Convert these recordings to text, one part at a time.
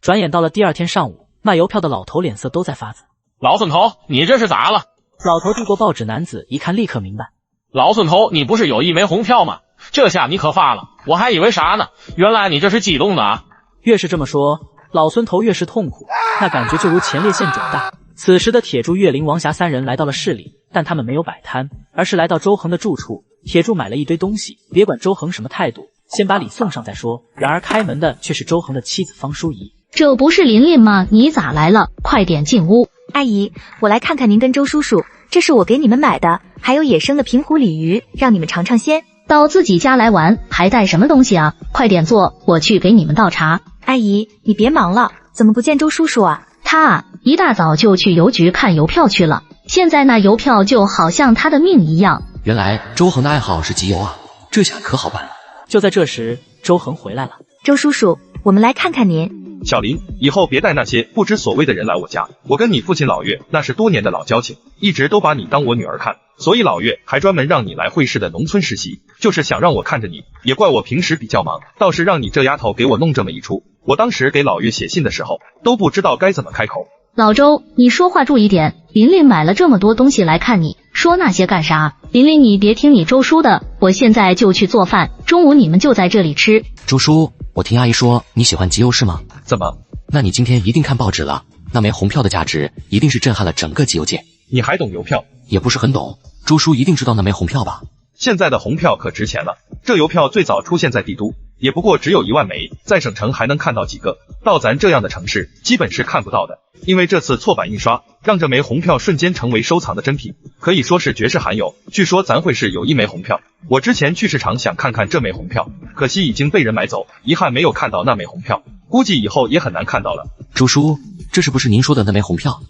转眼到了第二天上午，卖邮票的老头脸色都在发紫。老孙头，你这是咋了？老头递过报纸，男子一看立刻明白。老孙头，你不是有1枚红票吗？这下你可发了，我还以为啥呢？原来你这是激动的啊！越是这么说，老孙头越是痛苦，那感觉就如前列腺肿大。此时的铁柱、岳林、王霞三人来到了市里，但他们没有摆摊，而是来到周恒的住处。铁柱买了一堆东西，别管周恒什么态度，先把礼送上再说。然而开门的却是周恒的妻子方淑仪。这不是琳琳吗？你咋来了？快点进屋。阿姨，我来看看您跟周叔叔，这是我给你们买的，还有野生的平湖鲤鱼，让你们尝尝鲜。到自己家来玩，还带什么东西啊？快点坐，我去给你们倒茶。阿姨，你别忙了，怎么不见周叔叔啊？他啊，一大早就去邮局看邮票去了，现在那邮票就好像他的命一样。原来周恒的爱好是集邮啊，这下可好办了。就在这时，周恒回来了。周叔叔，我们来看看您。小林，以后别带那些不知所谓的人来我家。我跟你父亲老岳那是多年的老交情，一直都把你当我女儿看，所以老岳还专门让你来会市的农村实习，就是想让我看着你。也怪我平时比较忙，倒是让你这丫头给我弄这么一出。我当时给老岳写信的时候，都不知道该怎么开口。老周，你说话注意点。琳琳买了这么多东西来看你，说那些干啥？琳琳，你别听你周叔的，我现在就去做饭，中午你们就在这里吃。周叔，我听阿姨说你喜欢集邮是吗？怎么？那你今天一定看报纸了，那枚红票的价值一定是震撼了整个集邮界。你还懂邮票？也不是很懂，周叔一定知道那枚红票吧？现在的红票可值钱了，这邮票最早出现在帝都，也不过只有1万枚，在省城还能看到几个，到咱这样的城市基本是看不到的。因为这次错版印刷，让这枚红票瞬间成为收藏的珍品，可以说是绝世罕有。据说咱会市有1枚红票，我之前去市场想看看这枚红票，可惜已经被人买走，遗憾没有看到那枚红票，估计以后也很难看到了。周叔，这是不是您说的那枚红票？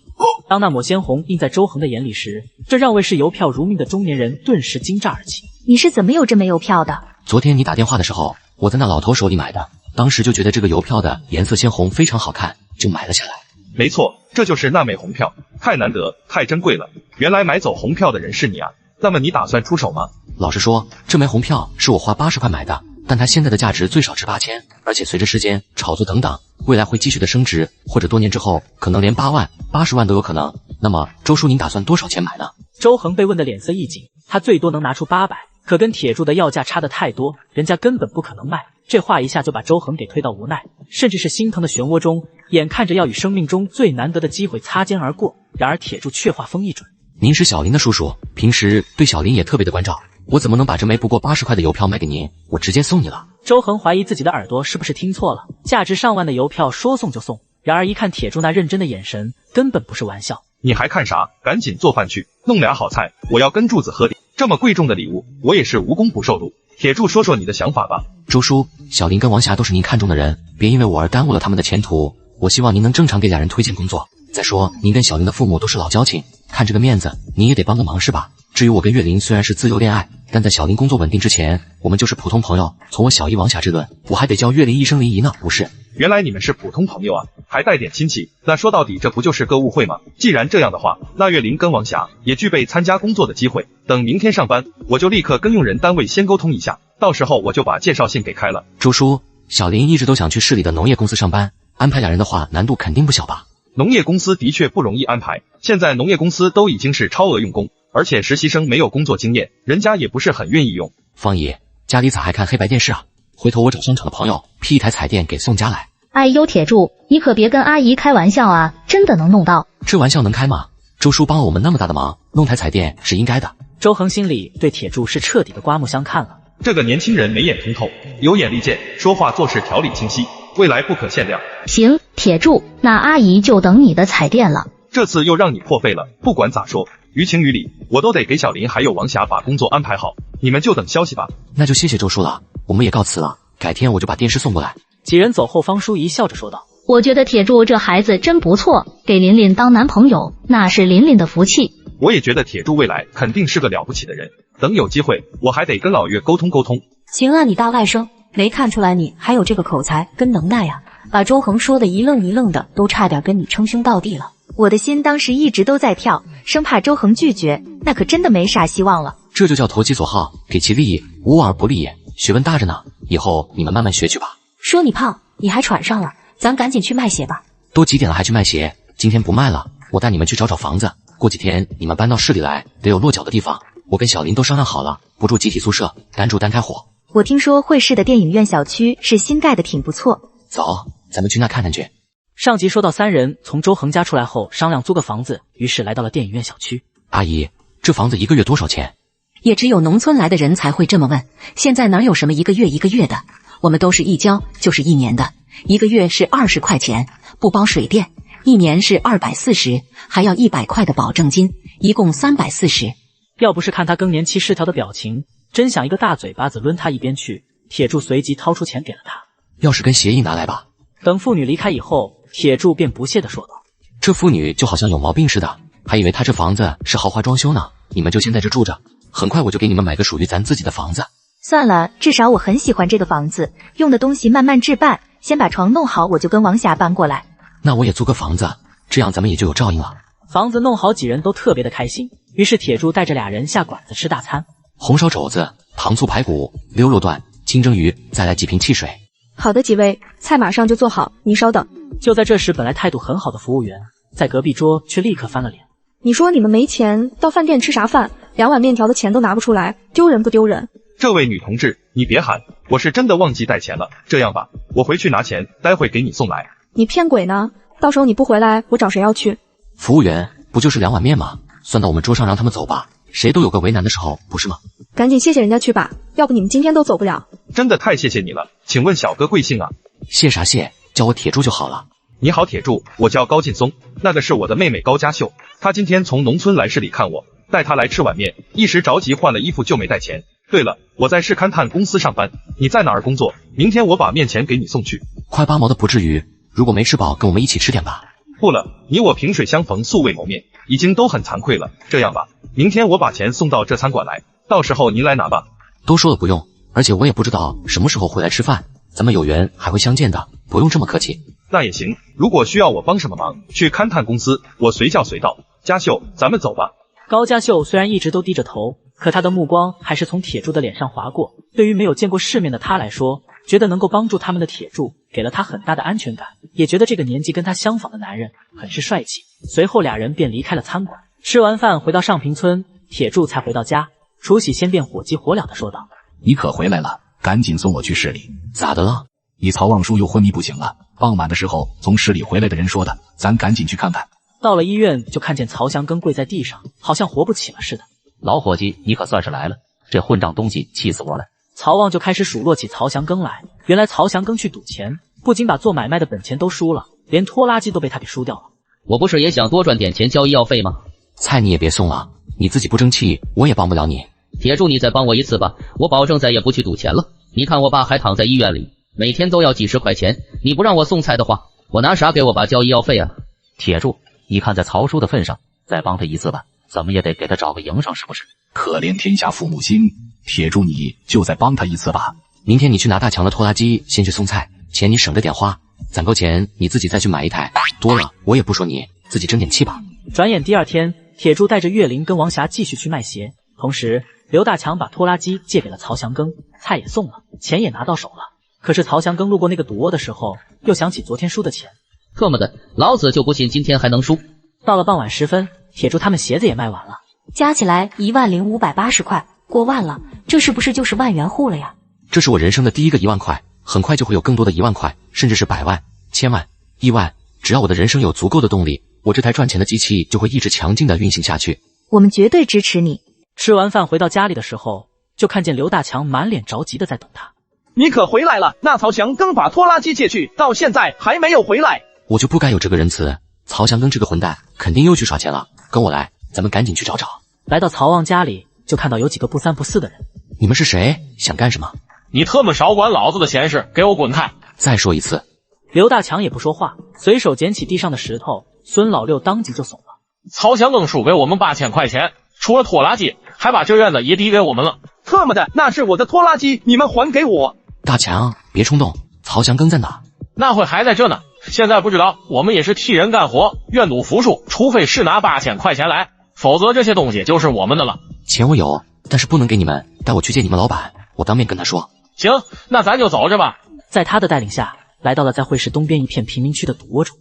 当那抹鲜红映在周恒的眼里时，这让为视邮票如命的中年人顿时惊乍而起。你是怎么有这枚邮票的？昨天你打电话的时候，我在那老头手里买的，当时就觉得这个邮票的颜色鲜红非常好看，就买了下来。没错，这就是那枚红票，太难得，太珍贵了。原来买走红票的人是你啊，那么你打算出手吗？老实说，这枚红票是我花80块买的，但它现在的价值最少值8000，而且随着时间、炒作等等，未来会继续的升值，或者多年之后可能连8万、80万都有可能。那么周叔您打算多少钱买呢？周恒被问的脸色一紧，他最多能拿出800，可跟铁柱的要价差的太多，人家根本不可能卖。这话一下就把周恒给推到无奈，甚至是心疼的漩涡中，眼看着要与生命中最难得的机会擦肩而过。然而铁柱却话锋一转：您是小林的叔叔，平时对小林也特别的关照，我怎么能把这枚不过80块的邮票卖给您？我直接送你了。周恒怀疑自己的耳朵是不是听错了，价值上万的邮票说送就送。然而一看铁柱那认真的眼神，根本不是玩笑。你还看啥？赶紧做饭去，弄俩好菜，我要跟柱子喝点。这么贵重的礼物，我也是无功不受禄。铁柱，说说你的想法吧。周叔，小林跟王霞都是您看中的人，别因为我而耽误了他们的前途。我希望您能正常给俩人推荐工作。再说，您跟小林的父母都是老交情，看这个面子，您也得帮个忙是吧？至于我跟岳林，虽然是自由恋爱，但在小林工作稳定之前，我们就是普通朋友。从我小姨王霞这论，我还得叫岳林一声林姨呢，不是？原来你们是普通朋友啊，还带点亲戚。那说到底，这不就是个误会吗？既然这样的话，那岳林跟王霞也具备参加工作的机会。等明天上班，我就立刻跟用人单位先沟通一下，到时候我就把介绍信给开了。周叔，小林一直都想去市里的农业公司上班，安排俩人的话，难度肯定不小吧？农业公司的确不容易安排，现在农业公司都已经是超额用工，而且实习生没有工作经验，人家也不是很愿意用。方姨，家里咋还看黑白电视啊？回头我找商场的朋友批一台彩电给送家来。哎呦，铁柱，你可别跟阿姨开玩笑啊，真的能弄到？这玩笑能开吗？周叔帮了我们那么大的忙，弄台彩电是应该的。周恒心里对铁柱是彻底的刮目相看了。这个年轻人眉眼通透，有眼力见，说话做事条理清晰，未来不可限量。行，铁柱，那阿姨就等你的彩电了。这次又让你破费了，不管咋说，于情于理，我都得给小林还有王霞把工作安排好，你们就等消息吧。那就谢谢周叔了，我们也告辞了，改天我就把电视送过来。几人走后，方淑仪笑着说道：我觉得铁柱这孩子真不错，给琳琳当男朋友，那是琳琳的福气。我也觉得铁柱未来肯定是个了不起的人，等有机会，我还得跟老岳沟通沟通。行啊，你大外甥，没看出来你还有这个口才跟能耐啊，把周恒说的一愣一愣的，都差点跟你称兄道弟了。我的心当时一直都在跳，生怕周恒拒绝，那可真的没啥希望了。这就叫投其所好，给其利益，无往而不利也，学问大着呢，以后你们慢慢学去吧。说你胖，你还喘上了，咱赶紧去卖血吧。都几点了还去卖血？今天不卖了，我带你们去找找房子。过几天你们搬到市里来，得有落脚的地方。我跟小林都商量好了，不住集体宿舍，单住单开火。我听说汇市的电影院小区是新盖的，挺不错。走，咱们去那看看去。上集说到三人从周恒家出来后商量租个房子，于是来到了电影院小区。阿姨，这房子一个月多少钱？也只有农村来的人才会这么问，现在哪有什么一个月的，我们都是一交就是1年的，一个月是20块钱，不包水电，1年是240，还要100块的保证金，一共340。要不是看他更年期失调的表情，真想一个大嘴巴子抡他一边去。铁柱随即掏出钱给了他。钥匙跟协议拿来吧。等妇女离开以后，铁柱便不屑地说道：这妇女就好像有毛病似的，还以为她这房子是豪华装修呢。你们就先在这住着，很快我就给你们买个属于咱自己的房子。算了，至少我很喜欢这个房子，用的东西慢慢置办，先把床弄好，我就跟王霞搬过来。那我也租个房子，这样咱们也就有照应了。房子弄好，几人都特别的开心。于是铁柱带着俩人下馆子吃大餐，红烧肘子、糖醋排骨、溜肉段、清蒸鱼，再来几瓶汽水。好的，几位，菜马上就做好，您稍等。就在这时，本来态度很好的服务员在隔壁桌却立刻翻了脸。你说你们没钱，到饭店吃啥饭？2碗面条的钱都拿不出来，丢人不丢人？这位女同志，你别喊，我是真的忘记带钱了。这样吧，我回去拿钱，待会给你送来。你骗鬼呢？到时候你不回来，我找谁要去？服务员，不就是2碗面吗？算到我们桌上，让他们走吧。谁都有个为难的时候，不是吗？赶紧谢谢人家去吧，要不你们今天都走不了。真的太谢谢你了，请问小哥贵姓啊？谢啥谢，叫我铁柱就好了。你好，铁柱，我叫高劲松，那个是我的妹妹高佳秀，她今天从农村来市里看我，带她来吃碗面，一时着急换了衣服就没带钱。对了，我在市勘探公司上班，你在哪儿工作？明天我把面钱给你送去。快8毛的不至于，如果没吃饱，跟我们一起吃点吧。不了，你我萍水相逢，素未谋面，已经都很惭愧了。这样吧，明天我把钱送到这餐馆来，到时候您来拿吧。都说了不用，而且我也不知道什么时候会来吃饭，咱们有缘还会相见的，不用这么客气。那也行，如果需要我帮什么忙，去勘探公司，我随叫随到。佳秀，咱们走吧。高佳秀虽然一直都低着头，可她的目光还是从铁柱的脸上划过。对于没有见过世面的她来说，觉得能够帮助他们的铁柱给了她很大的安全感，也觉得这个年纪跟她相仿的男人很是帅气。随后俩人便离开了餐馆。吃完饭回到上平村，铁柱才回到家。楚喜先便火急火燎地说道：你可回来了，赶紧送我去市里。咋的了？你曹望叔又昏迷不醒了，傍晚的时候从市里回来的人说的，咱赶紧去看看。到了医院，就看见曹祥庚跪在地上，好像活不起了似的。老伙计，你可算是来了，这混账东西气死我了。曹旺就开始数落起曹祥庚来。原来曹祥庚去赌钱，不仅把做买卖的本钱都输了，连拖拉机都被他给输掉了。我不是也想多赚点钱交医药费吗？菜你也别送了，你自己不争气，我也帮不了你。铁柱，你再帮我一次吧，我保证再也不去赌钱了。你看我爸还躺在医院里，每天都要几十块钱，你不让我送菜的话，我拿啥给我爸交医药费啊？铁柱，你看在曹叔的份上，再帮他一次吧，怎么也得给他找个营生，是不是？可怜天下父母心，铁柱你就再帮他一次吧。明天你去拿大强的拖拉机，先去送菜，钱你省着点花，攒够钱你自己再去买一台，多了我也不说你，自己争点气吧。转眼第二天，铁柱带着岳林跟王霞继续去卖鞋，同时刘大强把拖拉机借给了曹祥庚，菜也送了，钱也拿到手了。可是曹祥庚路过那个赌窝的时候，又想起昨天输的钱，特么的，老子就不信今天还能输。到了傍晚时分，铁柱他们鞋子也卖完了，加起来10580块，过万了，这是不是就是万元户了呀？这是我人生的第一个1万块，很快就会有更多的1万块，甚至是100万、1000万、1万。只要我的人生有足够的动力，我这台赚钱的机器就会一直强劲的运行下去。我们绝对支持你。吃完饭回到家里的时候，就看见刘大强满脸着急的在等他。你可回来了，那曹祥庚把拖拉机借去，到现在还没有回来。我就不该有这个仁慈，曹祥庚这个混蛋肯定又去耍钱了，跟我来，咱们赶紧去找找。来到曹旺家里，就看到有几个不三不四的人。你们是谁？想干什么？你特么少管老子的闲事，给我滚开！再说一次。刘大强也不说话，随手捡起地上的石头，孙老六当即就怂了。曹祥庚输给我们8000块钱，除了拖拉机，还把这院子也抵给我们了。特么的，那是我的拖拉机，你们还给我！大强，别冲动，曹祥庚在哪？那会还在这呢，现在不知道，我们也是替人干活，愿赌服输，除非是拿8000块钱来，否则这些东西就是我们的了。钱我有，但是不能给你们，带我去见你们老板，我当面跟他说。行，那咱就走着吧。在他的带领下，来到了在会市东边一片贫民区的赌窝中。